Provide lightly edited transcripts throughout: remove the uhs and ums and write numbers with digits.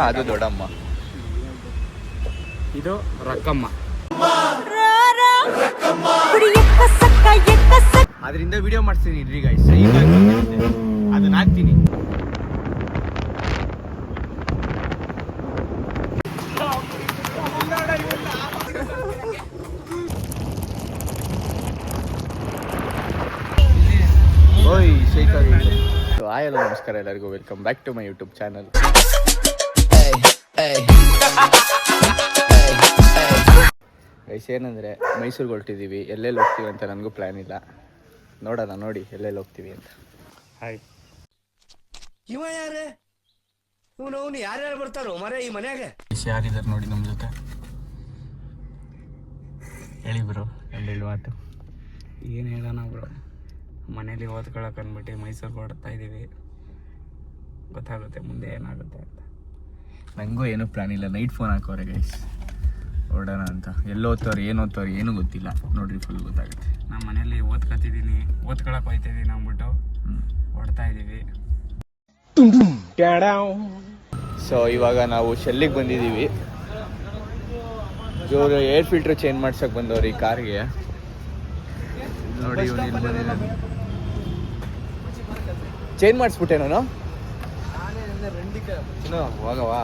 ಅದು ದೊಡ್ಡಮ್ಮ, ಇದು ರಕ್ಕಮ್ಮ. ಅದರಿಂದ ವಿಡಿಯೋ ಮಾಡ್ತೀನಿ ಇಡ್ರಿ ಗೈಸ್, ಅದನ್ನ ಹಾಕ್ತೀನಿ. ಓಯ್ ಶೇಕ್ ಆಗಿದೆ. ಹಾಯ್ ಹಲೋ ನಮಸ್ಕಾರ ಎಲ್ಲರಿಗೂ, welcome back to my YouTube channel. Guys ಏನಂದರೆ ಮೈಸೂರಿಗೆ ಹೊರಟಿದ್ದೀವಿ. ಎಲ್ಲೆಲ್ಲಿ ಹೋಗ್ತೀವಿ ಅಂತ ನನಗೂ ಪ್ಲ್ಯಾನ್ ಇಲ್ಲ, ನೋಡೋಣ ನೋಡಿ ಎಲ್ಲೆಲ್ಲಿ ಹೋಗ್ತೀವಿ ಅಂತ. ಹಾಯ್, ಇವ ಯಾರೇ ಇವನು ಯಾರ್ಯಾರು ಬರ್ತಾರೋ ಮರೆ ಈ ಮನ್ಯಾಗ? ಯಾರಿದ್ದಾರೆ ನೋಡಿ ನಮ್ಮ ಜೊತೆ, ಹೇಳಿ ಬ್ರೋ ಒಂದೆರಡು ಮಾತು. ಏನು ಹೇಳೋಣ ಬ್ರೋ, ಮನೇಲಿ ಓದ್ಕೊಳಕ್ಕೆ ಅಂದ್ಬಿಟ್ಟು ಮೈಸೂರಿಗೆ ಹೊರಡ್ತಾ ಇದ್ದೀವಿ. ಗೊತ್ತಾಗುತ್ತೆ ಮುಂದೆ ಏನಾಗುತ್ತೆ ಅಂತ. ನನಗೂ ಏನೂ ಪ್ಲ್ಯಾನ್ ಇಲ್ಲ, ನೈಟ್ ಫೋನ್ ಹಾಕೋರೆ ಗೈಸ್ ಹೊರಡೋಣ ಅಂತ. ಎಲ್ಲಿ ಓದ್ತವ್ರು ಏನು ಓದ್ತವ್ರು ಏನೂ ಗೊತ್ತಿಲ್ಲ, ನೋಡ್ರಿ ಫುಲ್ ಗೊತ್ತಾಗುತ್ತೆ. ನಮ್ಮ ಮನೇಲಿ ಓದ್ಕೊಳಕ್ಕೆ ಹೋಗ್ತಾಯಿದ್ದೀನಿ ಅಂದ್ಬಿಟ್ಟು ಹೊರಡ್ತಾ ಇದ್ದೀವಿ. ಸೊ ಇವಾಗ ನಾವು ಶೆಲ್ಲಿಗೆ ಬಂದಿದ್ದೀವಿ. ಇವರು ಏರ್ ಫಿಲ್ಟ್ರ್ ಚೇಂಜ್ ಮಾಡ್ಸಕ್ಕೆ ಬಂದವ್ರು ಈ ಕಾರ್ಗೆ. ನೋಡಿ ಚೇಂಜ್ ಮಾಡಿಸ್ಬಿಟ್ಟೆ ನಾನು. ಹೋಗವಾ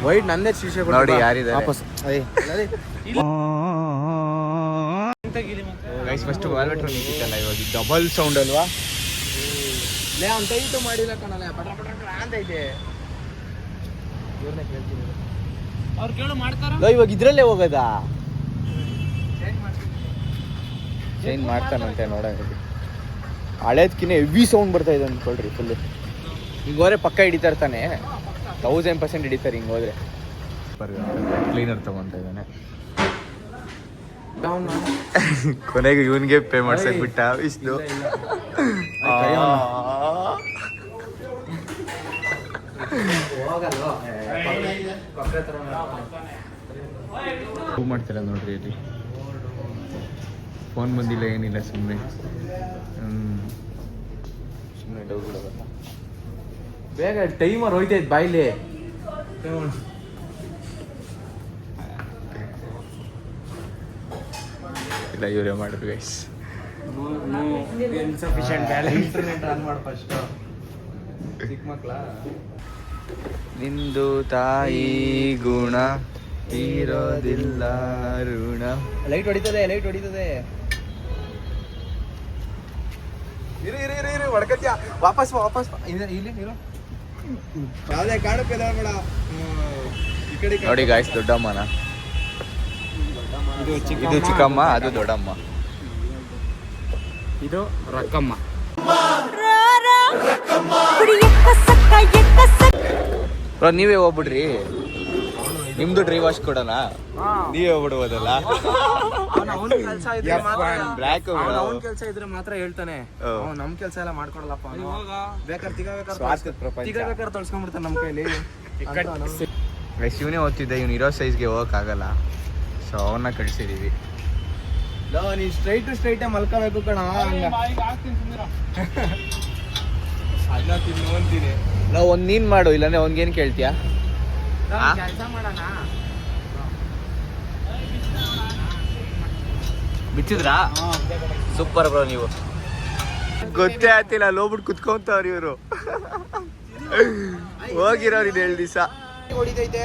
ವೈಟ್ ನಂದೇ ಶೀಶೆ ನೋಡಿ ಯಾರಿದೆ ವಾಪಸ್. ಗೈಸ್ ಫಸ್ಟ್ ವಾಲ್ವೆಟ್ರ್ ನಿಂತಿತ್ತಲ್ಲ, ಇವಾಗ ಡಬಲ್ ಸೌಂಡ್ ಅಲ್ವಾ? ಅಂತ ಮಾಡಿಲ್ಲ ಕಣಲ್ಲ, ಪಟ ಪಟ ಅಂತ ಇದೆ. ಅವ್ರು ಕೇಳು ಮಾಡ್ತಾರ. ಇವಾಗ ಇದ್ರಲ್ಲೇ ಹೋಗೋದಾ? ಚೇಂಜ್ ಮಾಡ್ತಾನಂತೆ, ನೋಡೋಣ. ಹಳೇದ್ಕಿನ್ನ ಹೆವಿ ಸೌಂಡ್ ಬರ್ತಾ ಇದೆ ಅಂದ್ಕೊಳ್ರಿ ಫುಲ್. ಹಿಂಗೆ ಹೋದ್ರೆ ಪಕ್ಕ ಹಿಡಿತಾ ಇರ್ತಾನೆ, 1000% ಹಿಡಿತಾರೆ ಹಿಂಗೆ ಹೋದ್ರೆ. ಕ್ಲೀನರ್ ತಗೊಂತ ಇದ್ದಾನೆ. ಕೊನೆಗೆ ಇವನ್ಗೆ ಪೇ ಮಾಡ್ಸಕ್ ಬಿಟ್ಟ ವಿಷ್ಣು. ಮಾಡ್ತೀರ ನೋಡ್ರಿ, ಇಲ್ಲಿ ಫೋನ್ ಬಂದಿಲ್ಲ ಏನಿಲ್ಲ, ಸುಮ್ಮನೆ ಡೌ ಬಿಡೋದಲ್ಲ. ಬೇಗ ಟೈಮರ್ ಹೋಯ್ತೈತೆ ಬಾಯ್ಲಿ. ಇಲ್ಲ ಇವರೇ ಮಾಡಿದ್ರು ಗೈಸ್. ಇಂಟರ್ನೆಟ್ ಆನ್ ಮಾಡಿ ಫಸ್ಟ್. ಚಿಕ್ಕ ಮಕ್ಕಳ ನಿಂದು ತಾಯಿ ಗುಣ ಇರೋದಿಲ್ಲ ಋಣ. ಲೈಟ್ ಹೊಡಿತದೆ. ಇರು ಹೊಡ್ಕತ್ಯಾ, ವಾಪಸ್ ಇಲ್ಲಿ ಇರು. ಯಾವುದೇ ಕಾಣಕ್ಕೆ ಬೇಡ. ನೋಡಿ ಗಾಯ್ಸ್, ದೊಡ್ಡಮ್ಮನ ಇದು ಚಿಕ್ಕಮ್ಮ, ಅದು ದೊಡ್ಡಮ್ಮ, ಇದು ರಕ್ಕಮ್ಮ. ನೀವೇ ಹೋಗ್ಬಿಡ್ರಿ, ನಿಮ್ದು ಡ್ರೈ ವಾಶ್ ಕೊಡೋಣ, ನೀವೇ ಹೋಗ್ಬಿಡ್ಬೋದಲ್ಲ. ಬ್ಲ್ಯಾಕ್ ಕೆಲಸ ಇದ್ರೆ ಮಾತ್ರ ಹೇಳ್ತಾನೆ, ನಮ್ ಕೆಲಸ ಎಲ್ಲ ಮಾಡ್ಕೊಡಲ್ಲಪ್ಪ. ಬೇಕಾದ್ರೆ ತೊಳ್ಸ್ಕೊಂಡ್ಬಿಡ್ತಾನೆ ನಮ್ಮ ಕೈಲಿ. ಇವನೇ ಓದ್ತಿದ್ದೆ, ಇವ್ನು ಇರೋ ಸೈಜ್ಗೆ ಹೋಗಕ್ಕಾಗಲ್ಲ, ಸೊ ಅವನ್ನ ಕಳಿಸಿದೀವಿ. ನೀನ್ ಸ್ಟ್ರೈಟ್ ಮಲ್ಕೋಬೇಕು ಕಣ. ಅನ್ನ ತಿನ್ನು ಅಂತೀನಿ. ನಾವು ಒಂದ್ ನೀನ್ ಮಾಡು, ಇಲ್ಲಾಂದ್ರೆ ಅವ್ನಿಗೇನು ಕೇಳ್ತೀಯಾ? ಕೆಲಸ ಮಾಡೋಣ. ಬಿಚ್ಚಿದ್ರಾ? ಸೂಪರ್ ಬ್ರೋ ನೀವು. ಗೊತ್ತೇ ಆಗ್ತಿಲ್ಲ, ಅಲ್ಲಿ ಹೋಗ್ಬಿಟ್ಟು ಕುತ್ಕೊಂತವ್ರು ಇವರು. ಹೋಗಿರೋರು ಇದು 7 ದಿವಸ. ಹೊಡಿತೈತೆ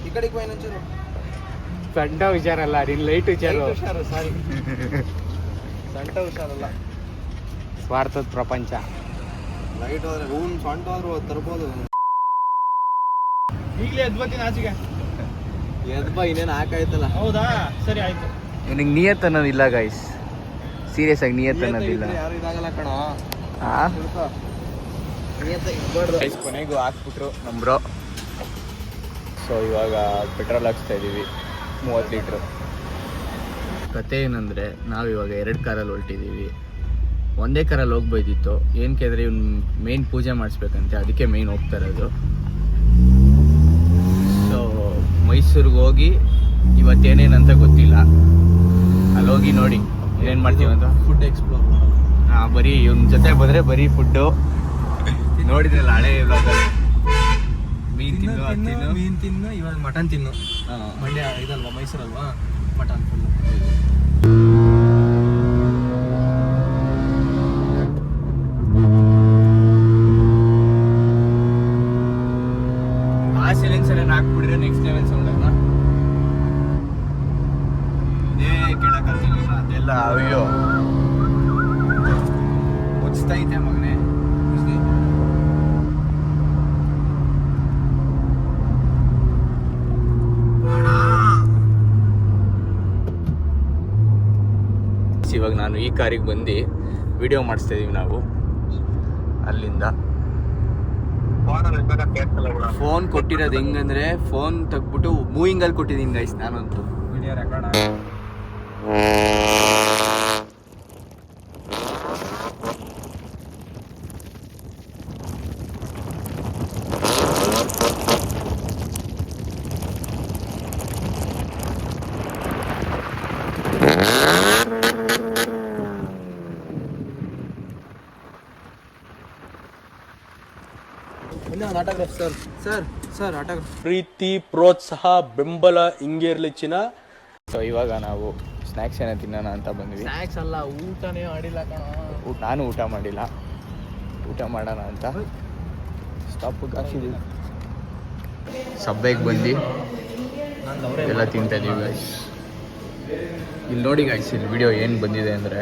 ಈ ಕಡೆಗೆ ಹೋಯ್ನಂಚೂರು. ಸಣ್ಣ ಹುಷಾರಲ್ಲ, ನಿನ್ ಲೈಟ್ ಹುಷಾರು. ಸಾರಿ, ಸಣ್ಣ ಹುಷಾರಲ್ಲ. ಸ್ವಾರ್ಥದ ಪ್ರಪಂಚ. ಲೈಟ್ ಹೋದ್ರೆ ಸಣ್ಣ ಹೋದ್ರು ತರ್ಬೋದು. ಈಗಲೇ ಎದ್ಬತ್ತೀನಿ ಆಚೆಗೆ. ಎದ್ಬಾ, ಇನ್ನೇನು ಹಾಕಾಯ್ತಲ್ಲ. ಹೌದಾ, ಸರಿ ಆಯ್ತು. ನಿನಗೆ ನಿಯತ್ ಅನ್ನೋದಿಲ್ಲ ಗೈಸ್, ಸೀರಿಯಸ್ ಆಗಿ ನಿಯತ್ ಅನ್ನೋದಿಲ್ಲ. ಯಾರು ಇದಾಗಲ್ಲ ಕಣ. ಕೊನೆಗೂ ಹಾಕ್ಬಿಟ್ರು ನಮ್ಮ ಬ್ರೋ. ಸೊ ಇವಾಗ ಪೆಟ್ರೋಲ್ ಹಾಕ್ಸ್ತಾ ಇದ್ದೀವಿ 30 ಲೀಟ್ರು. ಕತೆ ಏನಂದರೆ, ನಾವಿವಾಗ 2 ಕಾರಲ್ಲಿ ಹೊರಟಿದ್ದೀವಿ. ಒಂದೇ ಕಾರಲ್ಲಿ ಹೋಗ್ಬೋದಿತ್ತು, ಏನಕ್ಕೆ ಅಂದರೆ ಇವ್ನು ಮೇನ್ ಪೂಜೆ ಮಾಡಿಸ್ಬೇಕಂತೆ, ಅದಕ್ಕೆ ಮೇನ್ ಹೋಗ್ತಾ ಇರೋದು. ಸೊ ಮೈಸೂರಿಗೆ ಹೋಗಿ ಇವತ್ತೇನೇನಂತ ಗೊತ್ತಿಲ್ಲ, ಅಲ್ಲಿ ಹೋಗಿ ನೋಡಿ ಏನೇನು ಮಾಡ್ತೀವಿ ಅಂತ. ಫುಡ್ ಎಕ್ಸ್ಪ್ಲೋರ್ ಮಾಡೋದು. ಬರೀ ಇವ್ನ ಜೊತೆ ಬಂದರೆ ಬರೀ ಫುಡ್ಡು ನೋಡಿದ್ರಲ್ಲ ಹಳೆ ವ್ಲಾಗಲ್ಲಿ. ಮೀನು ತಿನ್ನು, ಇವಾಗ ಮಟನ್ ತಿನ್ನು. ಮಂಡ್ಯ ಇದಲ್ವಾ, ಮೈಸೂರಲ್ವಾ, ಮಟನ್ ಫುಲ್. ಆ ಸೈಲೆನ್ಸರ್ ಹಾಕ್ಬಿಟ್ರೆ ನೆಕ್ಸ್ಟ್ ಲೆವೆಲ್ ಸೌಂಡ್ ಅಲ್ಲ. ಇದೇ ಕೇಳಕ್ಕಾಗ್ತಿಲ್ಲ ಅದೆಲ್ಲ. ಅಯ್ಯೋ ಮುಚ್ತೈತೆ ಮಗನೇ. ಇವಾಗ ನಾನು ಈ ಕಾರಿಗೆ ಬಂದು ವಿಡಿಯೋ ಮಾಡಿಸ್ತಾ ಇದೀವಿ ನಾವು. ಅಲ್ಲಿಂದ ಫೋನ್ ಕೊಟ್ಟಿರೋದು ಹೆಂಗಂದ್ರೆ, ಫೋನ್ ತೆಗ್ಬಿಟ್ಟು ಮೂವಿಂಗಲ್ಲಿ ಕೊಟ್ಟಿದ್ದೀನಿ ಗೈಸ್ ನಾನಂತೂ. Video record autograph sir autograph. ಪ್ರೀತಿ, ಪ್ರೋತ್ಸಾಹ, ಬೆಂಬಲ ಹಿಂಗೆ ಇರ್ಲಿ ಚಿನ್ನ. ಸೊ ಇವಾಗ ನಾವು ಸ್ನ್ಯಾಕ್ಸ್ ಏನೋ ತಿನ್ನೋಣ ಅಂತ ಬಂದ್ವಿ. ಸ್ನ್ಯಾಕ್ಸ್ ಅಲ್ಲ, ಊಟನೇ ಮಾಡಿಲ್ಲ ಕಣ. ನಾನು ಊಟ ಮಾಡಿಲ್ಲ, ಊಟ ಮಾಡೋಣ ಅಂತ ಸ್ಟಾಪಿಗೆ ಹಾಕಿದ್ವಿ. ಸಬ್ವೆಗೆ ಬಂದು ಎಲ್ಲ ತಿಂತಾ ಇದೀವಿ ಗೈಸ್. ಇಲ್ಲಿ ನೋಡಿ ಗೈಸ್, ಇಲ್ಲಿ ವಿಡಿಯೋ ಏನು ಬಂದಿದೆ ಅಂದರೆ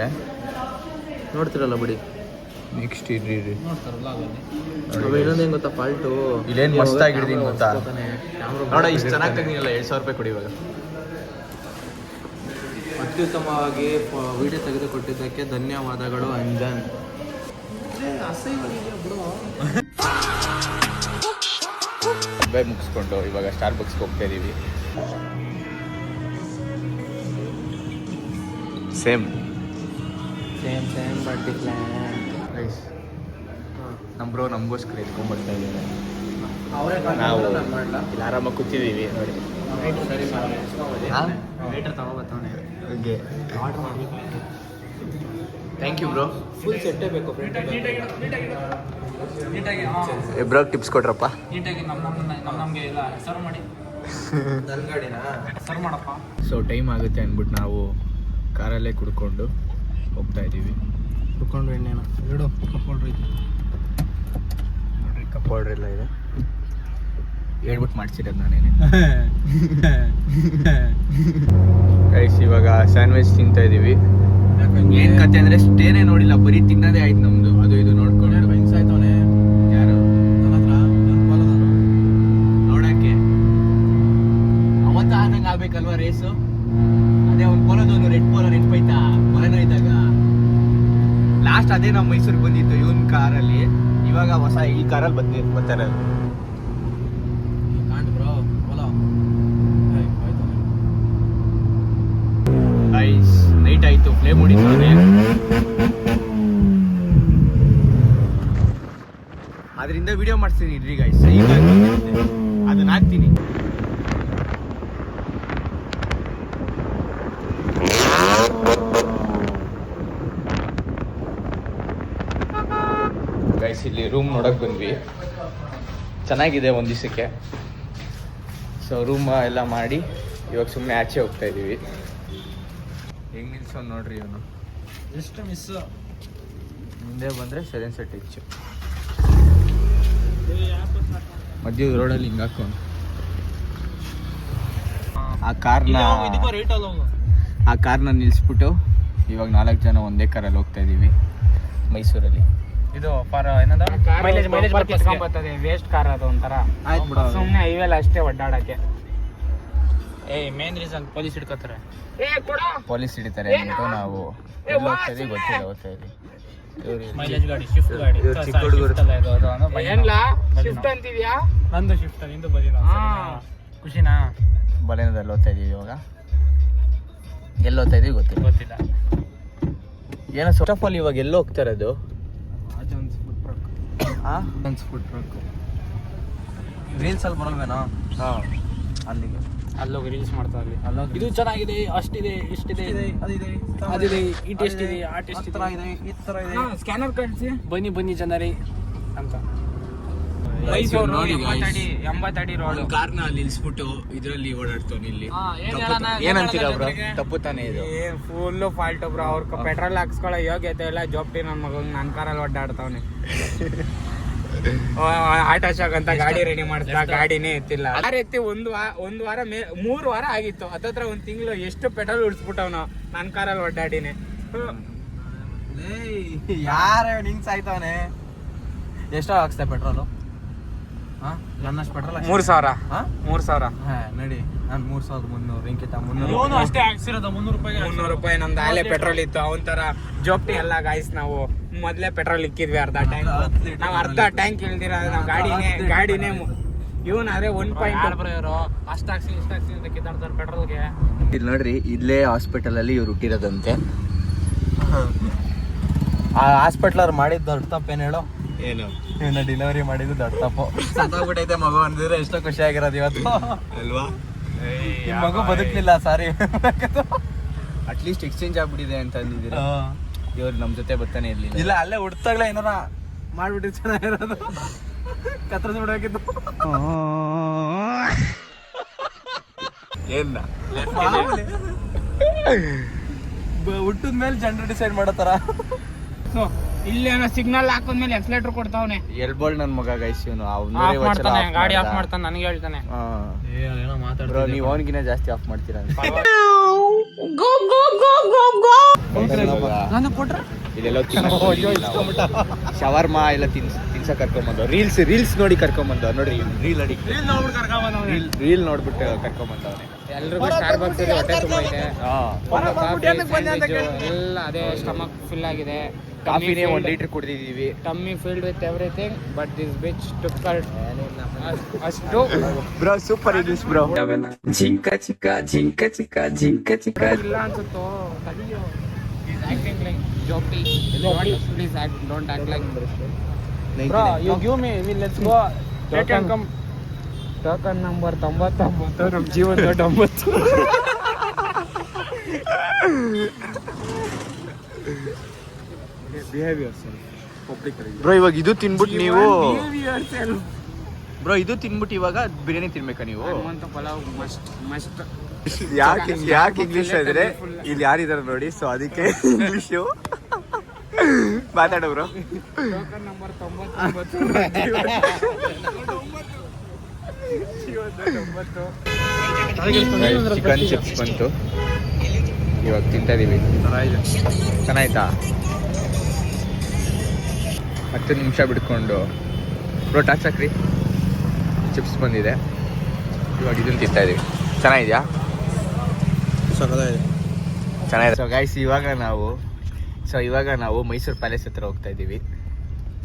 ನೋಡ್ತಿರಲ್ಲ ಬಿಡಿ. ನೆಕ್ಸ್ಟ್ ಇರ್ರಿ ಇನ್ನೊಂದೇನು ಗೊತ್ತಾ ಫಾಲ್ಟು, ಇಲ್ಲೇನು ಮಸ್ತಾಗಿ ಹಿಡ್ದೀನಿ ಗೊತ್ತಾ. ನೋಡ ಇಷ್ಟು ಚೆನ್ನಾಗಿ ತೆಗ್ದಿಲ್ಲ, 2,000 ರೂಪಾಯಿ ಕೊಡಿ ಇವಾಗ. ಅತ್ಯುತ್ತಮವಾಗಿ ವಿಡಿಯೋ ತೆಗೆದುಕೊಟ್ಟಿದ್ದಕ್ಕೆ ಧನ್ಯವಾದಗಳು ಅಂಜನ್. ಸಬ್ವೆ ಮುಗಿಸ್ಕೊಂಡು ಇವಾಗ ಸ್ಟಾರ್ಬಕ್ಸ್ಗೆ ಹೋಗ್ತಾ ಇದ್ದೀವಿ. ಸೇಮ್ ಬಟ್ ಗೈಸ್, ನಮ್ಮ ಬ್ರೋ ನಮಗೋಸ್ಕರ ಇಟ್ಕೊಂಡ್ಬರ್ತಾ ಇದ್ದಾರೆ. ನಾವು ಇಲ್ಲಿ ಆರಾಮಾಗಿ ಕೂತಿದ್ದೀವಿ ನೋಡಿ. ವೇಟರ್ ತಗೋಬರ್ತಾನೆ. Okay, thank you bro. Full ಸೆಟ್ಟೇ ಬೇಕು ಫ್ರೆಂಡ್. ಇಬ್ರಾಗ ಟಿಪ್ಸ್ ಕೊಟ್ರಪ್ಪ. ನೀಟಾಗಿ ನಮಗೆ ಇಲ್ಲ ಸರ್ವ್ ಮಾಡಿ. ನನ್ನ ಗಾಡಿನಾ ಸರ್ವ್ ಮಾಡಪ್ಪ. ಸೊ ಟೈಮ್ ಆಗುತ್ತೆ ಅಂದ್ಬಿಟ್ಟು ನಾವು ಕಾರಲ್ಲೇ ಕುಡ್ಕೊಂಡು ಹೋಗ್ತಾ ಇದ್ದೀವಿ. ಕುಡ್ಕೊಂಡು ಎಣ್ಣೆನ ಎರಡು ಕಪ್ಕೊಂಡ್ರಿ. ನೋಡ್ರಿ ಕಪ್ ಆರ್ಡ್ರ್ ಎಲ್ಲ ಇದೆ. ಹೇಳ್ಬಿಟ್ಟು ಮಾಡ್ಸಿರೋದು ನಾನೇನೆ. ಗೈಸ್ ಇವಾಗ ಸ್ಯಾಂಡ್ವಿಚ್ ತಿಂತಾ ಇದ್ದೀವಿ. ಏನು ಕತೆ ಅಂದರೆ ಸ್ಟೇನೇ ನೋಡಿಲ್ಲ, ಬರೀ ತಿನ್ನೋದೇ ಆಯ್ತು ನಮ್ಮದು. ಅದು ಇದು ನೋಡ್ಕೊಂಡು ಆಯ್ತವನೆ ಯಾರು ನನ್ನ ಹತ್ರ ನೋಡೋಕ್ಕೆ ಅವತ್ತು ಆದಂಗೆ ಆಗ್ಬೇಕಲ್ವಾ ರೇಸು. ಅದೇ ಒಂದು ಪೋಲೋದವನು ರೆಡ್ ಪೋಲೋ ನೆನ್ಪೈತಾ ಕೊರೋನಾ ಇದ್ದಾಗ. ಲಾಸ್ಟ್ ಅದೇ ನಾವು ಮೈಸೂರಿಗೆ ಬಂದಿದ್ದು ಇವನ್ ಕಾರಲ್ಲಿ. ಇವಾಗ ಹೊಸ ಈ ಕಾರಲ್ಲಿ ಬರ್ತಾರೆ. ಕಾಂಟ್ ಬ್ರೋ ಬೋಲೋ. ಗೈಸ್ ನೈಟ್ ಆಯಿತು, ಫ್ಲೇಮ್ ಹೊಡಿತಾರೆ. ಅದರಿಂದ ವಿಡಿಯೋ ಮಾಡ್ತೀನಿ ಇಡ್ರಿ ಗೈಸ್. ಈಗ ಅದನ್ನ ಹಾಕ್ತೀನಿ. ಗೈಸ್ ಇಲ್ಲಿ ರೂಮ್ ನೋಡಕ್ ಬಂದ್ವಿ. ಚೆನ್ನಾಗಿದೆ ಒಂದು ದಿವಸಕ್ಕೆ. ಸೊ ರೂಮ್ ಎಲ್ಲ ಮಾಡಿ ಇವಾಗ ಸುಮ್ಮನೆ ಆಚೆ ಹೋಗ್ತಾ ಇದ್ದೀವಿ. ಹೆಂಗೆ ನಿಲ್ಸೋನು ನೋಡ್ರಿ ಇವನು. ಎಷ್ಟು ಮಿಸ್. ಮುಂದೆ ಬಂದರೆ 7 ಸೆಟ್ ಹೆಚ್ಚು. ಮಧ್ಯದ ರೋಡಲ್ಲಿ ಹಿಂಗೆ ಹಾಕೊಂಡು ಆ ಕಾರ್ನ ನಿಲ್ಲಿಸ್ಬಿಟ್ಟು ಇವಾಗ 4 ಜನ ಒಂದೇ ಕಾರಲ್ಲಿ ಹೋಗ್ತಾ ಇದ್ದೀವಿ ಮೈಸೂರಲ್ಲಿ. ಇದು ಫಾರ್ ಏನದ ಮೈಲೇಜ್ ಬರ್ತದೆ. ವೇಸ್ಟ್ ಕಾರ್ ಅದು ಒಂಥರ. ಆಯ್ತು ಬಿಡು. ಸುಮ್ಮನೆ ಹೈವೇಲಿ ಅಷ್ಟೇ ಒಡ್ಡಾಡಕ್ಕೆ. ಮೇನ್ ರೀಸನ್ ಪೊಲೀಸ್ ಹಿಡ್ಕೋತಾರೆ. ಪೊಲೀಸ್ ಹಿಡಿತಾರೆ ಅಂದ್ಬಿಟ್ಟು ನಾವು ಎಲ್ಲಿ ಹೋಗ್ತಾ ಇದೀವಿ ಗೊತ್ತಿಲ್ಲ, ಹೋಗ್ತಾ ಇದೀವಿ. ಮೈಲೇಜ್ ಗಾಡಿ, ಶಿಫ್ಟ್ ಗಾಡಿ. ಇವ್ರು ಚಿಕ್ಕ ಹುಡುಗರು. ಶಿಫ್ಟ್ ಅಂತಿದ್ಯಾ? ನಂದು ಶಿಫ್ಟ್, ನಿಂದು ಬದಿನ. ಖುಷಿನಾ? ಬಲೇನದಲ್ಲಿ ಹೋಗ್ತಾ ಇದೀವಿ ಇವಾಗ. ಎಲ್ಲಿ ಹೋಗ್ತಾ ಇದೀವಿ ಗೊತ್ತಿಲ್ಲ. ಏನೋ ಫಸ್ಟ್ ಆಫ್ ಆಲ್ ಇವಾಗ ಎಲ್ಲಿ ಹೋಗ್ತಾ ಇರೋದು? ಫುಡ್ ಟ್ರಕ್ ರೀಲ್ಸ್ ಅಲ್ಲಿ ಬರಲ್ವೇನಾ? ಅಲ್ಲಿಗೆ ಅಲ್ಲೋಗಿ ರೀಲ್ಸ್ ಮಾಡ್ತಾ ಇದ್ವಿ. ಇದು ಚೆನ್ನಾಗಿದೆ, ಅಷ್ಟಿದೆ, ಇಷ್ಟಿದೆ, ಅದಿದೆ, ಈ ಟೆಸ್ಟ್ ಇದೆ, ಆ ಟೆಸ್ಟ್ ಇದೆ, ಈ ತರ ಇದೆ. ಸ್ಕ್ಯಾನರ್ ಕಳಿಸಿ ಬನ್ನಿ ಜನರೇ ಅಂತ. ಮೈಸೂರು ನೋಡಿ 80 ಅಡಿ ರೋಡ್. ಕಾರ್ನ ಅಲ್ಲಿ ನಿಲ್ಸ್ಬಿಟ್ಟು ಇದ್ರಲ್ಲಿ ಓಡಾಡ್ತಾನೆ ಇಲ್ಲಿ. ಏನ್ ಹೇಳೋಣ? ಏನಂತೀರಾ ಬ್ರೋ? ತಪ್ಪು ತಾನೇ ಇದು? Full fault bro. ಅವ್ರ ಪೆಟ್ರೋಲ್ ಹಾಕ್ಸ್ಕೊಳ್ಳೋ ಯೋಗ್ಯತೆ ಇಲ್ಲ. ಜೋಪ್ಟಿ ನನ್ನ ಮಗಂಗ್ ನನ್ನ ಕಾರಲ್ಲಿ ಒಡ್ಡಾಡ್ತಾವನೆ. ಆಟೋ ಶಾಕ್ ಅಂತ ಗಾಡಿ ರೆಡಿ ಮಾಡ್ತಾ ಗಾಡಿನೇ ಎತ್ತಿಲ್ಲ. ಕಾರ್ ಎತ್ತಿ ಒಂದು ವಾರ 3 ವಾರ ಆಗಿತ್ತು. ಹತ್ತತ್ರ 1 ತಿಂಗಳು ಎಷ್ಟು ಪೆಟ್ರೋಲ್ ಉಡ್ಸ್ಬಿಟ್ಟವ್ನು ನನ್ನ ಕಾರಲ್ಲಿ ಒಡ್ಡಾಡಿನೇ. ಯಾರ ನಿಂಗ್ ಸಾಯ್ತವನೆ. ಎಷ್ಟೋ ಹಾಕ್ಸ್ತೆ ಪೆಟ್ರೋಲು? ನನ್ನಷ್ಟು ಪೆಟ್ರೋಲ್ 3,000. 3,000 ನಡಿ. ನಾನು 3,300 ಇಂಕಿತ 300 ಅಷ್ಟೇ ಹಾಕ್ಸಿರೋದು. 300 ರೂಪಾಯಿ ನಮ್ದು ಆಲೆ ಪೆಟ್ರೋಲ್ ಇತ್ತು. ಅವನ್ ತರ ಜೋಪ್ಟಿ ಎಲ್ಲ ಗಾಯ್ಸ್. ನಾವು ಮೊದ್ಲೇ ಪೆಟ್ರೋಲ್ ಇಕ್ಕಿದ್ವಿ ಅರ್ಧ ಟ್ಯಾಂಕ್. ನಾವ್ ಅರ್ಧ ಟ್ಯಾಂಕ್ ಇಳ್ದಿರ ನಾವ್ ಗಾಡಿನೇ ಇವನಾದ್ರೆ 1.2 ಅಷ್ಟ್ ಹಾಕ್ಸಿ ಇಷ್ಟ ಹಾಕ್ಸಿ ಅಂತ ಕಿತ್ತಾಡ್ತಾರೆ ಪೆಟ್ರೋಲ್ಗೆ. ಇಲ್ಲಿ ನೋಡ್ರಿ, ಇಲ್ಲೇ ಹಾಸ್ಪಿಟಲ್ ಅಲ್ಲಿ ಇವ್ರು ಹುಟ್ಟಿರೋದಂತೆ. ಆ ಹಾಸ್ಪಿಟ್ಲ್ ಅವ್ರು ಮಾಡಿದ್ ದೊಡ್ಡ ತಪ್ಪೇನು ಹೇಳು? ಏನು? ಇವನ್ನ ಡೆಲಿವರಿ ಮಾಡಿದ್ದು ದೊಡ್ಡ ತಪ್ಪು. ಸತ್ತೋಗ್ಬಿಟ್ಟೈತೆ ಮಗು ಅಂದಿದ್ರೆ ಎಷ್ಟೋ ಖುಷಿ ಆಗಿರೋದು ಇವತ್ತು ಅಲ್ವಾ? ನಿಮ್ ಮಗು ಬದುಕ್ಲಿಲ್ಲ, ಸಾರಿ. ಅಟ್ಲೀಸ್ಟ್ ಎಕ್ಸ್ಚೇಂಜ್ ಆಗ್ಬಿಟ್ಟಿದೆ ಅಂತ ಅಂದಿದ್ದೀರಾ. ಇವ್ರು ನಮ್ ಜೊತೆ ಬರ್ತಾನೆ ಇರ್ಲಿಲ್ಲ. ಇಲ್ಲ, ಅಲ್ಲೇ ಹುಡ್ತಾಗ್ಲೇ ಏನಾರ ಮಾಡ್ಬಿಟ್ಟು ಚೆನ್ನಾಗಿರೋದು. ಕತ್ತರಿಸಿ ಬಿಡಬೇಕಿತ್ತು. ಏನ ಹುಟ್ಟಿದ ಮೇಲೆ ಜನರು ಡಿಸೈಡ್ ಮಾಡತ್ತಾರ. ಇಲ್ಲೇನೋ ಸಿಗ್ನಲ್ ಹಾಕಿದ್ಮೇಲೆ ಎಕ್ಸಲೇಟರ್ ಕೊಡ್ತಾವನೆ. ಎಲ್ಬೋಳ್ ನನ್ ಮಗ ಗೈಸ್ ಇವನು. ಗಾಡಿ ಆಫ್ ಮಾಡ್ತಾನೆ, ನನಗೆ ಹೇಳ್ತಾನೆ. ಬ್ರೋ, ನೀವ್ ಅವನಿಗಿನ್ನ ಜಾಸ್ತಿ ಆಫ್ ಮಾಡ್ತೀರಾ. ಇಲ್ಲೆಲ್ಲೋ ಶವರ್ಮಾ ಎಲ್ಲ ತಿನ್ಸ ಕರ್ಕೊಂಬಂದು ರೀಲ್ಸ್ ನೋಡಿ ಕರ್ಕೊಂಬಂದು. ನೋಡಿ ರೀಲ್ ನೋಡ್ಬಿಟ್ಟು ಕರ್ಕೊಂಬಂದವನೆ. ಎಲ್ರಿಗೂ ಸ್ಟಾರ್ಬಕ್ಸ್ ಹೊಟ್ಟೆ ತುಂಬ ಐತೆ. ಎಲ್ಲ ಅದೇ ಸ್ಟಮಕ್ ಫಿಲ್ ಆಗಿದೆ. ಕಾಫಿನೇ 1 ಲೀಟರ್ ಕುಡ್ದಿದೀವಿ. Tummy filled with everything but this bitch took ಅಷ್ಟು. Bro super English bro. ಇಲ್ಲ ಅನ್ಸುತ್ತೋ. ಆಕ್ಟಿಂಗ್ ಲೈಕ್ ಜೋಪಿ. Please don't act like bro. You give me, let's go. Token number 99. ನಮ್ಮ ಜೀವನ 90. ಬ್ರೋ ಇವಾಗ ಇದು ತಿನ್ಬಿಟ್ಟು ನೀವು ಇದು ತಿನ್ಬಿಟ್ಟು ಇವಾಗ ಬಿರಿಯಾನಿ ತಿನ್ಬೇಕಾ ನೀವು? ಪಲಾವ್ ಮಸ್ಟ್. ಯಾಕೆ ಇಂಗ್ಲಿಷ್ ಅಂದ್ರೆ ಇಲ್ಲಿ ಯಾರಿದಾರೆ ನೋಡಿ, ಸೊ ಅದಕ್ಕೆ ಇಂಗ್ಲಿಷು ಮಾತಾಡೋ bro. Token number 99. Chicken chips ಬಂತು, ಇವಾಗ ತಿಂತಾ ಇದೀವಿ. ಚೆನ್ನಾಯ್ತಾ? 10 ನಿಮಿಷ ಬಿಟ್ಕೊಂಡು ಬ್ರೋ ಟಾಚ್ ಹಾಕ್ರಿ. ಚಿಪ್ಸ್ ಬಂದಿದೆ, ಇವಾಗ ಇದನ್ನು ತಿಂತಾ ಇದೀವಿ. ಚೆನ್ನಾಗಿದ್ಯಾ? ಚೆನ್ನಾಗಿದೆ. ಸೊ ಗೈಸ್, ಇವಾಗ ನಾವು ಮೈಸೂರು ಪ್ಯಾಲೇಸ್ ಹತ್ರ ಹೋಗ್ತಾ ಇದ್ದೀವಿ.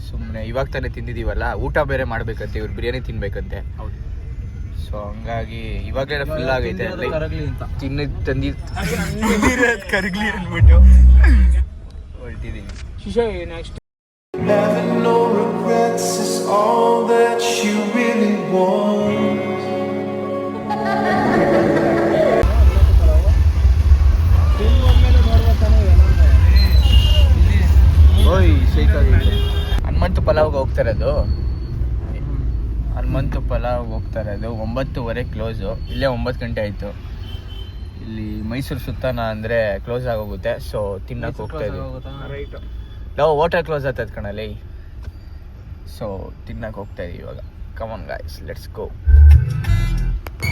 ಸುಮ್ಮನೆ ಇವಾಗ ತಾನೇ ತಿಂದಿದ್ದೀವಲ್ಲ, ಊಟ ಬೇರೆ ಮಾಡ್ಬೇಕಂತೆ. ಇವ್ರು ಬಿರಿಯಾನಿ ತಿನ್ಬೇಕಂತೆ. ಸೊ ಹಂಗಾಗಿ ಇವಾಗಲೇ ಫುಲ್ ಆಗೈತೆ. ತಂದಿ ಕರಗ್ಲಿ ಅಂದ್ಬಿಟ್ಟು ಹೊರಟಿದ್ದೀವಿ. Next Having no regrets is all that you really want. ಓಯ್ ಶೇಕ್ ಆಗಿದೆ. ಹನುಮಂತು ಪಲಾವ್ಗೆ ಹೋಗ್ತಾ ಇರೋದು. 9:30 ಕ್ಲೋಸು. ಇಲ್ಲೇ 9 ಗಂಟೆ ಆಯಿತು. ಇಲ್ಲಿ ಮೈಸೂರು ಸುತ್ತಾನ ಅಂದರೆ ಕ್ಲೋಸ್ ಆಗೋಗುತ್ತೆ. ಸೊ ತಿನ್ನಕ್ಕೆ ಹೋಗ್ತಾ ಇದ್ದೀವಿ. ನಾವು ಹೋಟೆಲ್ ಕ್ಲೋಸ್ ಆಗ್ತದೆ ಕಣಲ್ಲಿ. ಸೊ ತಿನ್ನಕ್ಕೆ ಹೋಗ್ತಾ ಇದೀವಿ ಇವಾಗ. ಕಮಾನ್ ಗಾಯ್ಸ್, ಲೆಟ್ಸ್ ಗೋ.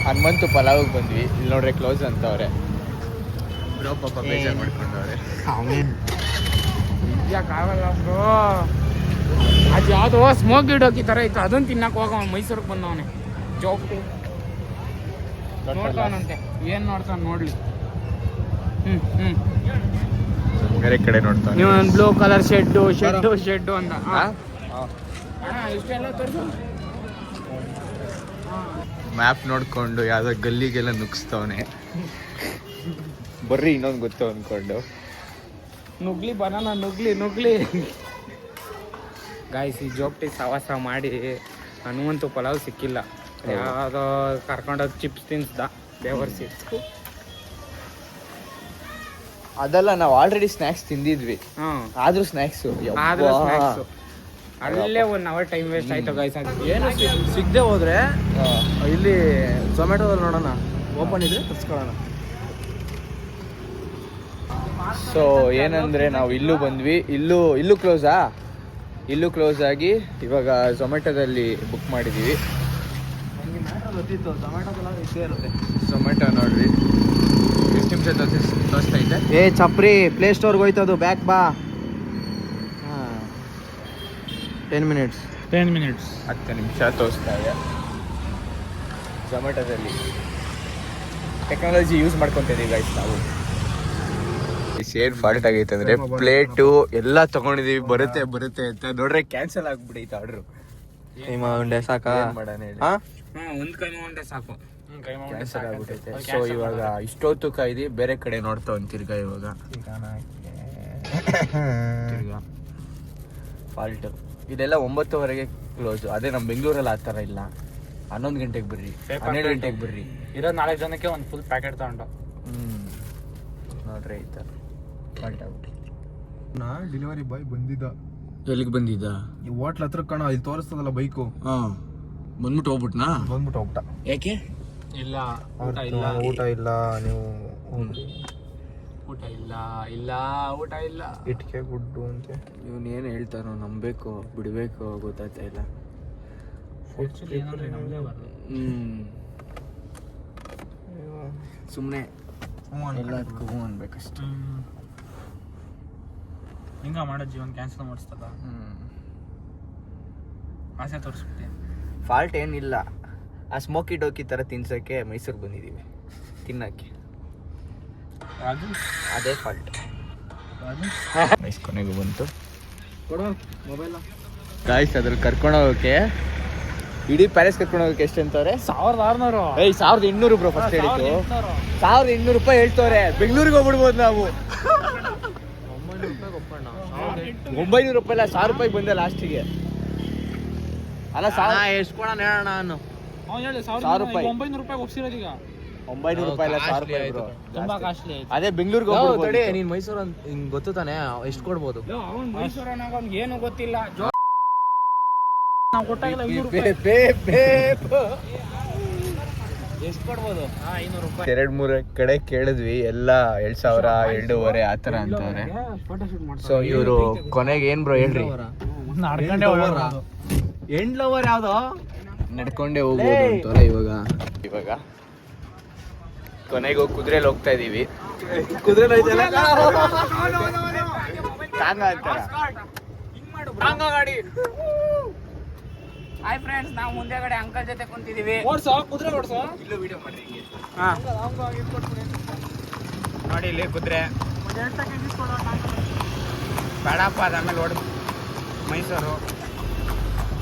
ಹನುಮಂತು ಪಲಾವಿಗೆ ಬಂದ್ವಿ. ಇಲ್ಲಿ ನೋಡ್ರೆ ಕ್ಲೋಸ್ ಅಂತವ್ರೆ. ಬ್ರೋ ಪಾಪ ಬೇಜಾರು ಮಾಡ್ಕೊಂಡವ್ರೆ. ಯಾಕಾಗಲ್ಲ ಬ್ರೋ. ಅದು ಯಾವುದೋ ಸ್ಮೋಕ್ ಗಿಡೋಕಿ ಥರ ಇತ್ತು, ಅದನ್ನು ತಿನ್ನಕ್ಕೆ ಹೋಗವ. ಮೈಸೂರಿಗೆ ಬಂದವನೆ ಜೋಪ್ಟಿ. ನೋಡ್ತಾವನಂತೆ. ಏನು ನೋಡ್ತಾನೆ ನೋಡ್ಲಿ. ಬೇರೆ ಕಡೆ ನೋಡ್ತಾನೆ. ನೀವು ಒಂದು ಬ್ಲೂ ಕಲರ್ ಶೆಡ್ಡು ಅಂತ. ಇಷ್ಟೆಲ್ಲ ತೋರಿಸು. ಮ್ಯಾಪ್ ನೋಡ್ಕೊಂಡು ಯಾವುದೋ ಗಲ್ಲಿಗೆಲ್ಲ ನುಗ್ಸ್ತವನೆ. ಬರ್ರಿ ಇನ್ನೊಂದು ಗೊತ್ತು ಅಂದ್ಕೊಂಡು ನುಗ್ಲಿ ಬನಾನ ನುಗ್ಲಿ. ಗಾಯ್ಸ್, ಈ ಜೋಪ್ಟಿ ಸವಾಸ ಮಾಡಿ ಹನುಮಂತು ಪಲಾವ್ ಸಿಕ್ಕಿಲ್ಲ. ಯಾವುದೋ ಕರ್ಕೊಂಡೋಗಿ ಚಿಪ್ಸ್ ತಿನ್ಸ್ದ ಬೇವರ್ಸಿ. ಅದೆಲ್ಲ ನಾವು ಆಲ್ರೆಡಿ ಸ್ನ್ಯಾಕ್ಸ್ ತಿಂದಿದ್ವಿ. ಆದ್ರೂ ಸ್ನ್ಯಾಕ್ಸು ಅಲ್ಲೇ 1 hour ಟೈಮ್ ವೇಸ್ಟ್ ಆಯ್ತು ಗೈಸ್. ಏನು ಸಿಗದೆ ಹೋದ್ರೆ ಇಲ್ಲಿ ಝೊಮ್ಯಾಟೋದಲ್ಲಿ ನೋಡೋಣ, ಓಪನ್ ಇದ್ರೆ ತರ್ಸ್ಕೊಳ್ಳೋಣ. ಸೊ ಏನಂದರೆ ನಾವು ಇಲ್ಲೂ ಬಂದ್ವಿ, ಇಲ್ಲೂ ಕ್ಲೋಸಾ, ಇಲ್ಲೂ ಕ್ಲೋಸ್ ಆಗಿ ಇವಾಗ ಝೊಮ್ಯಾಟೋದಲ್ಲಿ ಬುಕ್ ಮಾಡಿದ್ದೀವಿ. ಗೊತ್ತಿತ್ತು ಝೊಮ್ಯಾಟೋದಲ್ಲ ಇದ್ದೇ ಇರುತ್ತೆ. ಝೊಮ್ಯಾಟೊ ನೋಡ್ರಿ ಎಷ್ಟು ನಿಮಿಷ ತೋರಿಸ್ತಾ ಇದೆ. ಚಪ್ರಿ ಪ್ಲೇ ಸ್ಟೋರ್ಗೆ ಹೋಯ್ತದು, ಬ್ಯಾಕ್ ಬಾ. 10 minutes 10 minutes 10 ನಿಮಿಷ ತೋರಿಸ್ತಾ ಇದೆ. ಝೊಮ್ಯಾಟೊದಲ್ಲಿ ಟೆಕ್ನಾಲಜಿ ಯೂಸ್ ಮಾಡ್ಕೊತಿದ್ದೀವಿ ಗೈಸ್ ನಾವು. ಏನು ಫಾಲ್ಟ್ ಆಗೈತೆ ಅಂದರೆ ಪ್ಲೇಟು ಎಲ್ಲ ತೊಗೊಂಡಿದ್ದೀವಿ, ಬರುತ್ತೆ ಅಂತ ನೋಡ್ರೆ ಕ್ಯಾನ್ಸಲ್ ಆಗ್ಬಿಡೈತೆ ಆರ್ಡ್ರು. ಉಂಡೆ ಸಾಕಾ ಮಾಡೋಣ ಹೇಳಿ, ಒಂದ್ ಕೈ ಉಂಡೆ ಸಾಕು, ಕ್ಯಾನ್ಸಲ್ ಆಗ್ಬಿಟ್ಟೈತೆ. ಸೊ ಇವಾಗ ಇಷ್ಟೊತ್ತು ಕಾಯ್ದು ಬೇರೆ ಕಡೆ ನೋಡ್ತಾ ತಿರ್ಗಾ ಇವಾಗ ತಿರ್ಗಾ ಫಾಲ್ಟ್. ಇದೆಲ್ಲ 9:00ವರೆಗೆ ಕ್ಲೋಸು. ಅದೇ ನಮ್ಮ ಬೆಂಗಳೂರಲ್ಲಿ ಆ ಥರ ಇಲ್ಲ. 11 ಗಂಟೆಗೆ ಬರ್ರಿ, 12 ಗಂಟೆಗೆ ಬರ್ರಿ. ಇರೋ 4 ಜನಕ್ಕೆ ಒಂದು ಫುಲ್ ಪ್ಯಾಕೆಟ್ ತಗೊಂಡು ನೋಡ್ರಿ ಈ ಥರ ಫಾಲ್ಟ್ ಆಗ್ಬಿಟ್ಟು. ಡೆಲಿವರಿ ಬಾಯ್ ಬಂದಿದ್ದ, ಎಲ್ಲಿಗೆ ಬಂದಿದ್ದ? ಈ ಹೋಟ್ಲ್ ಹತ್ರ ಕಣ, ಇಲ್ಲಿ ತೋರಿಸ್ತದಲ್ಲ ಬೈಕು, ಬಂದ್ಬಿಟ್ಟು ಹೋಗ್ಬಿಟ್ನಾ? ಬಂದ್ಬಿಟ್ಟು ಹೋಗ್ಬಿಟ್ಟ. ಯಾಕೆ? ಇಲ್ಲ ಊಟ ಇಲ್ಲ ನೀವು ಊಟ ಇಲ್ಲ ಇಟ್ಕೆ ಗುಡ್ಡು ಅಂತೆ. ಇವನು ಏನು ಹೇಳ್ತಾರೋ, ನಂಬಬೇಕು ಬಿಡಬೇಕು ಗೊತ್ತಾಗ್ತಾ ಇಲ್ಲ. ಸುಮ್ಮನೆ ಎಲ್ಲದಕ್ಕೂ ಹ್ಞೂ ಅನ್ಬೇಕಷ್ಟೆ. ಹಿಂಗ ಮಾಡೋ ಜೀವನ ಕ್ಯಾನ್ಸಲ್ ಮಾಡಿಸ್ತದ, ಆಸೆ ತೋರಿಸ್ಬಿಟ್ಟೆ. ಫಾಲ್ಟ್ ಏನಿಲ್ಲ, ಆ ಸ್ಮೋಕಿ ಡೋಕಿ ಥರ ತಿನ್ಸೋಕ್ಕೆ ಮೈಸೂರು ಬಂದಿದ್ದೀವಿ, ತಿನ್ನೋಕ್ಕೆ. ಅದೇ ಫಾಲ್ಟ್. ಕೊನೆಗೂ ಬಂತು ಮೊಬೈಲ್ ಗಾಯ್ಸ್. ಅದ್ರಲ್ಲಿ ಕರ್ಕೊಂಡು ಹೋಗೋಕ್ಕೆ, ಇಡೀ ಪ್ಯಾಲೇಸ್ ಕರ್ಕೊಂಡು ಹೋಗೋಕ್ಕೆ ಎಷ್ಟು ಅಂತವ್ರೆ? 1600. 1800 ಬ್ರೋ. ಫಸ್ಟ್ ಹೇಳಿದ್ದು 1800 ರೂಪಾಯಿ ಹೇಳ್ತವ್ರೆ. ಬೆಂಗಳೂರಿಗೆ ಹೋಗ್ಬಿಡ್ಬೋದು ನಾವು. 900 ರೂಪಾಯಿ ಇಲ್ಲ, 1000 ರೂಪಾಯಿ ಬಂದೆ ಲಾಸ್ಟಿಗೆ. ಅಲ್ಲ ಎಷ್ಟು ಕೊಡ ಹೇಳೋಣ ನಾನು. 1000 ರೂಪಾಯಿ. 900 ರೂಪಾಯಿ ಒಪ್ಸಿರೋದು ಈಗ. 900 ರೂಪಾಯಿ ಇಲ್ಲ, 1000 ರೂಪಾಯಿ ಬ್ರೋ. ತುಂಬಾ ಕಾಸ್ಟ್ಲಿ. ಅದೇ ಬೆಂಗಳೂರಿಗೆ ಹೋಗ್ಬಿಡ್ಬೋದು. ನೀನ್ ಮೈಸೂರು ಅಂತ ಹಿಂಗ್ ಗೊತ್ತು ತಾನೆ, ಎಷ್ಟು ಕೊಡ್ಬೋದು? ಅವನ್ ಮೈಸೂರನಾಗ ಅವ್ನಿಗೆ ಏನು ಗೊತ್ತಿಲ್ಲ. ನಾವು ಕೊಟ್ಟಾಗಿಲ್ಲ 500 ರೂಪಾಯಿ. ಎಷ್ಟು ಕೊಡ್ಬೋದು? 500 ರೂಪಾಯಿ. 2-3 ಕಡೆ ಕೇಳಿದ್ವಿ, ಎಲ್ಲ 2000, 2,500 ಆ ಥರ ಅಂತವ್ರೆ. ಫೋಟೋಶೂಟ್ ಮಾಡ್ತಾರೆ. ಸೊ ಇವರು ಕೊನೆಗೆ ಏನ್ ಬ್ರೋ ಹೇಳ್ರಿ? ನಡ್ಕೊಂಡೇ ಹೋಗೋದು. ಎಂಡ್ ಲವರ್ ಯಾವ್ದು? ನಡ್ಕೊಂಡೇ ಹೋಗ್ಬೋದು ಅಂತವ್ರೆ. ಇವಾಗ ಕೊನೆಗೂ ಕುದುರೆಲಿ ಹೋಗ್ತಾ ಇದೀವಿ. ಕುದುರೆ ಟಾಂಗ ಅಂತಾರ. ಟಾಂಗಾ ಗಾಡಿ. ಹಾಯ್ ಫ್ರೆಂಡ್ಸ್, ನಾವು ಮುಂದೆಗಡೆ ಅಂಕಲ್ ಜೊತೆ ಕುಂತಿದೀವಿ. ಕುದುರೆ ಓಡ್ಸೋ. ಇಲ್ಲೂ ವಿಡಿಯೋ ಮಾಡ್ರಿ. ಹಾ ನೋಡಿ ಇಲ್ಲಿ ಕುದುರೆ. ಬೇಡಪ್ಪ, ಆಮೇಲೆ ಓಡ್ ಮೈಸೂರು.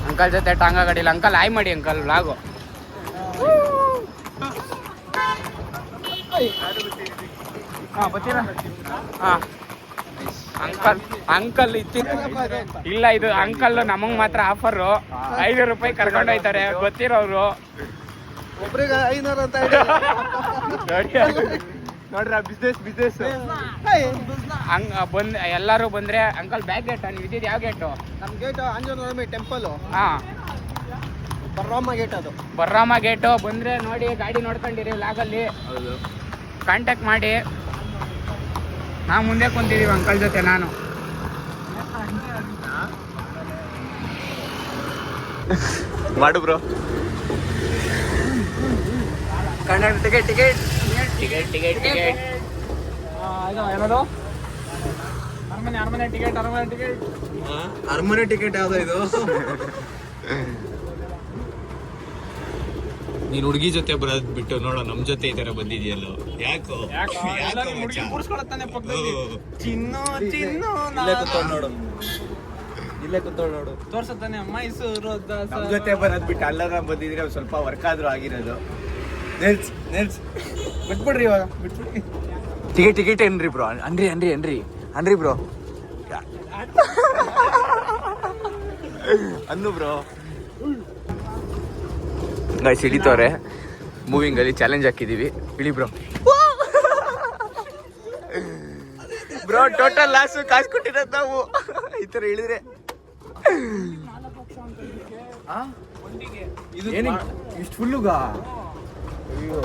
ಅಂಕಲ್ ಜೊತೆ ಟಾಂಗಾ ಗಾಡಿಲಿ. ಅಂಕಲ್ ಆಯ್ ಮಾಡಿ ಅಂಕಲ್ ವ್ಲಾಗು. ಹಾ ಬರ್ತೀರಾ? ಹಾ ಅಂಕಲ್ ಇಲ್ಲ, ಇದು ಅಂಕಲ್ ನಮಗ್ ಮಾತ್ರ ಆಫರು. 500 ರೂಪಾಯಿ ಕರ್ಕೊಂಡು ಹೋಯ್ತಾರೆ ಗೊತ್ತಿರೋರು. ಒಬ್ರಿಗೆ 500 ಅಂತ ನೋಡ್ರ ಬಿಸ್ನೆಸ್ ಹಂಗ ಬಂದ್ ಎಲ್ಲಾರು ಬಂದ್ರೆ. ಅಂಕಲ್ ಬ್ಯಾಕ್ ಗೇಟ್ ನೀವು ಇದ್ದಿದ್ದು ಯಾವ ಗೇಟು? ನಮ್ ಗೇಟ್ ಆಂಜನೇಯ ಟೆಂಪಲ್, ಹಾ ಬರ್ರಾಮ ಗೇಟ್. ಅದು ಬರ್ರಾಮ ಗೇಟು. ಬಂದ್ರೆ ನೋಡಿ, ಗಾಡಿ ನೋಡ್ಕೊಂಡಿರಿ ವ್ಲಾಗಲ್ಲಿ, ಕಾಂಟ್ಯಾಕ್ಟ್ ಮಾಡಿ. ನಾವು ಮುಂದೆ ಕುಂತಿದೀವಿ ಅಂಕಲ್ ಜೊತೆ. ನಾನು ಮಾಡು ಬ್ರೋ. ಟಿಕೆಟ್ ಏನದು? ಅರಮನೆ ಟಿಕೆಟ್. ಅರಮನೆ ಟಿಕೆಟ್ ಯಾವ್ದು ಇದು? ನೀನ್ ಹುಡುಗಿ ಜೊತೆ ಬರೋದ್ ಬಿಟ್ಟು ನೋಡೋ ನಮ್ ಜೊತೆ ಈ ತರ ಬಂದಿದ್ಯಲ್ಲೋ, ಯಾಕೋ? ಚಿನ್ನು ಇಲ್ಲೇ ಕೂತ್ಕೊಂಡು ನೋಡು. ತೋರ್ಸತ್ತಾನೆ ಮೈಸೂರು ನಮ್ ಜೊತೆ ಬರೋದ್ ಬಿಟ್ಟು ಅಲ್ಲಾರ ಬಂದಿದ್ರೆ ಒಂದ್ ಸ್ವಲ್ಪ ವರ್ಕ್ ಆದ್ರೂ ಆಗಿರೋದು. ಬಿಟ್ಬಿಡ್ರಿ ಇವಾಗ, ಬಿಟ್ಬಿಡ್ರಿ. ಟಿಕೆಟ್ ಏನ್ರಿ ಬ್ರೋ? ಅನ್ರಿ ಬ್ರೋ. ಅನ್ನು ಬ್ರೋ. ಗೈಸ್ ಹಿಡಿತವ್ರೆ. ಮೂವಿಂಗ್ ಅಲ್ಲಿ ಚಾಲೆಂಜ್ ಹಾಕಿದೀವಿ. ಇಳಿ ಬ್ರೋ. ಟೋಟಲ್ ಲಾಸ್ ಕಾಸು ಕೊಟ್ಟಿರೋದು ನಾವು ಈ ತರ ಇಳಿದ್ರೆ. ಇಷ್ಟು ಫುಲ್ಲುಗಾ? ಅಯ್ಯೋ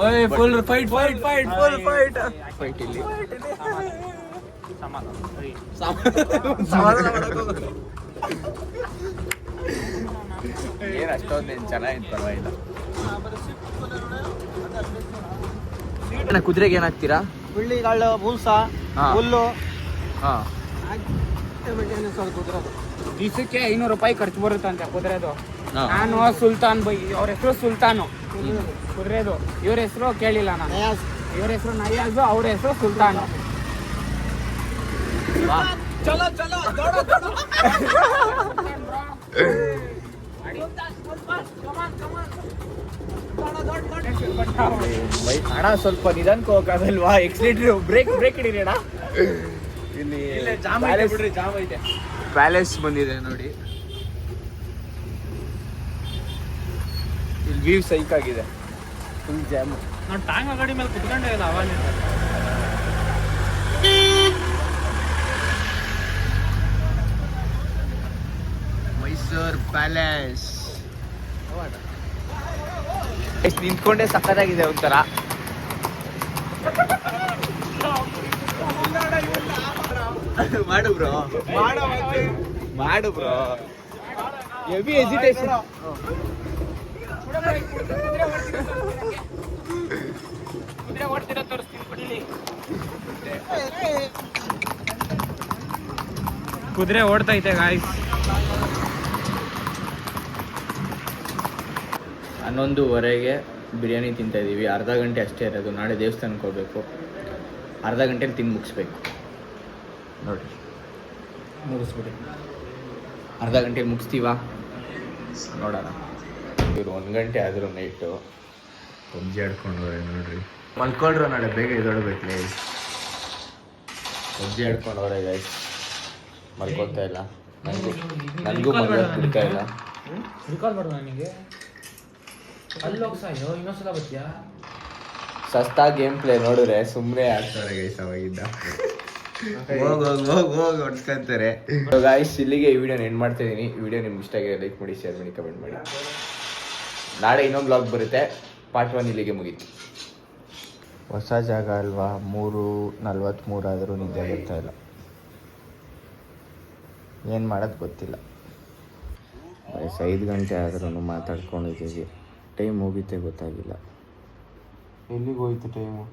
ಓಯ್ full fight fight fight full fight fight ಇಲ್ಲಿ. ಏನು ಅಷ್ಟೊಂದೇನು ಚೆನ್ನಾಗಿತ್ತು, ಪರವಾಗಿಲ್ಲ. ಕುದುರೆಗೆ ಏನಾಗ್ತೀರಾ? ಹುಳ್ಳಿಗಳು ಬೂಸ ಹಾ. ಹುಲ್ಲು ಹಾ. ದಿವಸಕ್ಕೆ 500 ರೂಪಾಯಿ ಖರ್ಚು ಬರುತ್ತಂತೆ ಕುದುರೆದು. ಹಾ. ನಾನು ಸುಲ್ತಾನ್ ಬೈ, ಅವ್ರ ಹೆಸರು ಸುಲ್ತಾನು ಕುದುರೆದು. ಇವ್ರ ಹೆಸರು ಕೇಳಿಲ್ಲ ನಾನು. ಇವ್ರ ಹೆಸರು ನಯಾಜು, ಅವ್ರ ಹೆಸರು ಸುಲ್ತಾನು. ಅಣ್ಣ ಸ್ವಲ್ಪ ನಿಧಾನಕ್ಕೆ ಹೋಗಲ್ವಾ? ಎಕ್ಸಿಲೇಟರ್ ಬ್ರೇಕ್ ಹಿಡೀರಿ ಅಣ್ಣ. ಇಲ್ಲಿ ಜಾಮ್ ಐತೆ ಬಿಡ್ರಿ, ಜಾಮ್ ಐತೆ. ಪ್ಯಾಲೇಸ್ ಬಂದಿದೆ ನೋಡಿ. ಇಲ್ಲಿ ವ್ಯೂ ಸೈಕ್ ಆಗಿದೆ, ಫುಲ್ ಜಾಮ್. ನಾನು ಟಾಂಗ ಗಾಡಿ ಮೇಲೆ ಕುತ್ಕೊಂಡೇ ಇಲ್ಲ ಅವಾಗ. ಮೈಸೂರ್ ಪ್ಯಾಲೇಸ್ ನಿಂತ್ಕೊಂಡೆ ಸಕ್ಕತ್ತಾಗಿದೆ ಒಂಥರ. ಮಾಡು ಬ್ರೋ, ಮಾಡು ಬ್ರೋ. Heavy agitation. ಕುದುರೆ ಓಡ್ತೈತೆ ಗಾಯ್ಸ್. 11:15 ಬಿರಿಯಾನಿ ತಿಂತಾ ಇದ್ದೀವಿ. ಅರ್ಧ ಗಂಟೆ ಅಷ್ಟೇ ಇರೋದು. ನಾಳೆ ದೇವಸ್ಥಾನಕ್ಕೆ ಹೋಗ್ಬೇಕು. ಅರ್ಧ ಗಂಟೆಲಿ ತಿಂದು ಮುಗಿಸ್ಬೇಕು ನೋಡಿ. ಮುಗಿಸ್ಬಿಡಿ. ಅರ್ಧ ಗಂಟೆಲಿ ಮುಗಿಸ್ತೀವಾ ನೋಡೋಣ. ಇವ್ರು 1 ಗಂಟೆ ಆದರೂ ನೈಟು ಪಬ್ಜಿ ಆಡ್ಕೊಂಡವ್ರೆ ನೋಡ್ರಿ. ಮಲ್ಕೊಂಡ್ರು ನಾಳೆ ಬೇಗ ಎದ್ದೊಳ್ಬೇಕ್ಲೆ. PUBG ಆಡ್ಕೊಂಡವ್ರೆ guys. ಮಲ್ಕೋತಾ ಇಲ್ಲ. ನನಗೂ ಮಲ್ಕೋಕ್ ಬಿಡ್ತಾ ಇಲ್ಲ. ರಿಕಾಲ್ ಮಾಡು ನನಗೆ. ಅಲ್ಲೋಗಿ ಸಾಯೋ, ಇನ್ನೊಂದ್ಸಲ ಬರ್ತೀಯಾ? ಸಸ್ತಾ ಗೇಮ್ ಪ್ಲೇ ನೋಡಿದ್ರೆ ಸುಮ್ಮನೆ ಆಡ್ತಾರೆ ಗೈಸ್. ಅವಾಗಿದ್ದ ಹೋಗಿ ಹೊಡ್ಸ್ಕೊಂತಾರೆ ಗಾಯ್ಸ್. ಇಲ್ಲಿಗೆ ಈ ವಿಡಿಯೋನ ಎಂಡ್ ಮಾಡ್ತಾ ಇದ್ದೀನಿ. ಈ ವಿಡಿಯೋ ನಿಮ್ಗೆ ಇಷ್ಟ ಆಗಿದೆ ಲೈಕ್ ಮಾಡಿ, ಶೇರ್ ಮಾಡಿ, ಕಮೆಂಟ್ ಮಾಡಿ. ನಾಳೆ ಇನ್ನೊಂದು ಬ್ಲಾಗ್ ಬರುತ್ತೆ. ಪಾರ್ಟ್ 1 ಇಲ್ಲಿಗೆ ಮುಗೀತು. ಹೊಸ ಜಾಗ ಅಲ್ವಾ, 3:43 ಆದರೂ ನಿದ್ದೆ ಬರ್ತಾ ಇಲ್ಲ. ಏನು ಮಾಡೋದು ಗೊತ್ತಿಲ್ಲ. 5 ಗಂಟೆ ಆದ್ರೂ ಮಾತಾಡ್ಕೊಂಡಿದ್ದೀವಿ. ಟೈಮ್ ಹೋಗಿದ್ದೆ ಗೊತ್ತಾಗಿಲ್ಲ. ಎಲ್ಲಿಗೆ ಹೋಯ್ತು ಟೈಮು?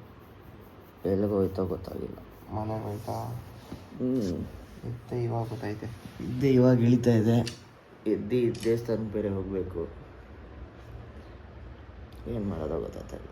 ಎಲ್ಲಿಗೋಯ್ತೋ ಗೊತ್ತಾಗಿಲ್ಲ. ಮನೆಗೆ ಹೋಯ್ತಾ? ಇವಾಗ ಗೊತ್ತೈತೆ. ಇವಾಗ ಇಳಿತಾ ಇದೆ. ದೇವಸ್ಥಾನಕ್ಕೆ ಬೇರೆ ಹೋಗಬೇಕು. ಏನು ಮಾಡೋದೋ ಗೊತ್ತಾಗ್ತಾ ಇಲ್ಲ.